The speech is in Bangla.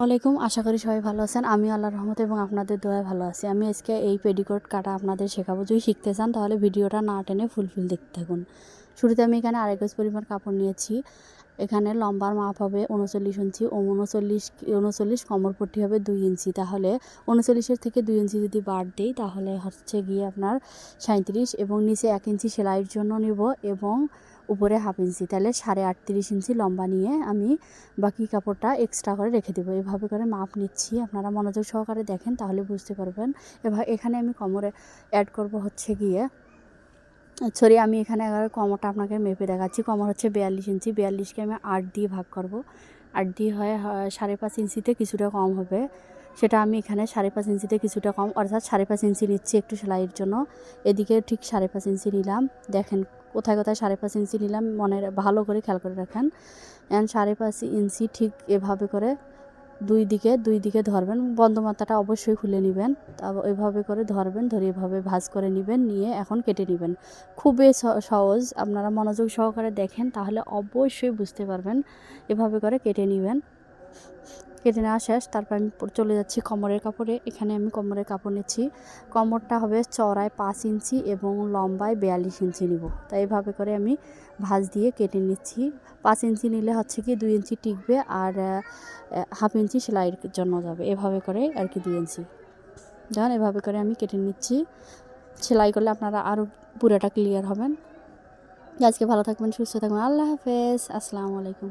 ওয়ালাইকুম, আশা করি সবাই ভালো আছেন। আমি আল্লাহর রহমতে এবং আপনাদের দোয়ায় ভালো আছি। আমি আজকে এই পেটিকোট কাটা আপনাদের শেখাবো। যদি শিখতে চান তাহলে ভিডিওটা না টেনে ফুল দেখতে থাকুন। শুরুতে আমি এখানে 2.5 গজ পরিমাণ কাপড় নিয়েছি। এখানে লম্বার মাপ হবে 39 ইঞ্চি ও 39 কোমরপট্টি হবে 2 ইঞ্চি। তাহলে 39-এর থেকে 2 ইঞ্চি যদি বাদ দিই তাহলে হচ্ছে গিয়ে আপনার 37 এবং নিচে 1 ইঞ্চি সেলাইয়ের জন্য নিব এবং উপরে হাফ ইঞ্চি, তাহলে 38.5 ইঞ্চি লম্বা নিয়ে আমি বাকি কাপড়টা এক্সট্রা করে রেখে দেবো। এভাবে করে মাপ নিচ্ছি, আপনারা মনোযোগ সহকারে দেখেন তাহলে বুঝতে পারবেন। এখানে আমি কোমরে অ্যাড করব হচ্ছে গিয়ে আমি এখানে কোমরটা আপনাকে মেপে দেখাচ্ছি। কোমর হচ্ছে 42 ইঞ্চি, 42কে আমি 8 দিয়ে ভাগ করব। 8 দিয়ে হয় 5.5 ইঞ্চিতে কিছুটা কম হবে, সেটা আমি এখানে 5.5 ইঞ্চিতে কিছুটা কম অর্থাৎ 5.5 ইঞ্চি নিচ্ছি একটু সেলাইয়ের জন্য। এদিকে ঠিক 5.5 ইঞ্চি নিলাম। দেখেন কোথায় 5.5 ইঞ্চি নিলাম, ভালো করে খেয়াল করে রাখেন। 5.5 ইঞ্চি ঠিক এভাবে করে দুই দিকে ধরবেন। বন্ধ মাথাটা অবশ্যই খুলে নেবেন। তারপর এভাবে করে ধরবেন, ধরে এভাবে ভাঁজ করে নেবেন, নিয়ে এখন কেটে নেবেন। খুবই সহজ, আপনারা মনোযোগ সহকারে দেখেন তাহলে অবশ্যই বুঝতে পারবেন। এভাবে করে কেটে নেবেন। কেটে নেওয়া শেষ, তারপর আমি চলে যাচ্ছি কোমরের কাপড়ে। এখানে আমি কোমরের কাপড় নিচ্ছি। কোমরটা হবে চওড়ায় 5 ইঞ্চি এবং লম্বায় 42 ইঞ্চি নিব। তাই এভাবে করে আমি ভাঁজ দিয়ে কেটে নিচ্ছি। 5 ইঞ্চি নিলে হচ্ছে কি 2 ইঞ্চি টিকবে আর হাফ ইঞ্চি সেলাইয়ের জন্য যাবে। এভাবে করে আর কি 2 ইঞ্চি দেখুন, এভাবে করে আমি কেটে নিচ্ছি। সেলাই করলে আপনারা আরও পুরোটা ক্লিয়ার হবেন। আজকে ভালো থাকবেন, সুস্থ থাকবেন। আল্লাহ হাফেজ, আসসালামু আলাইকুম।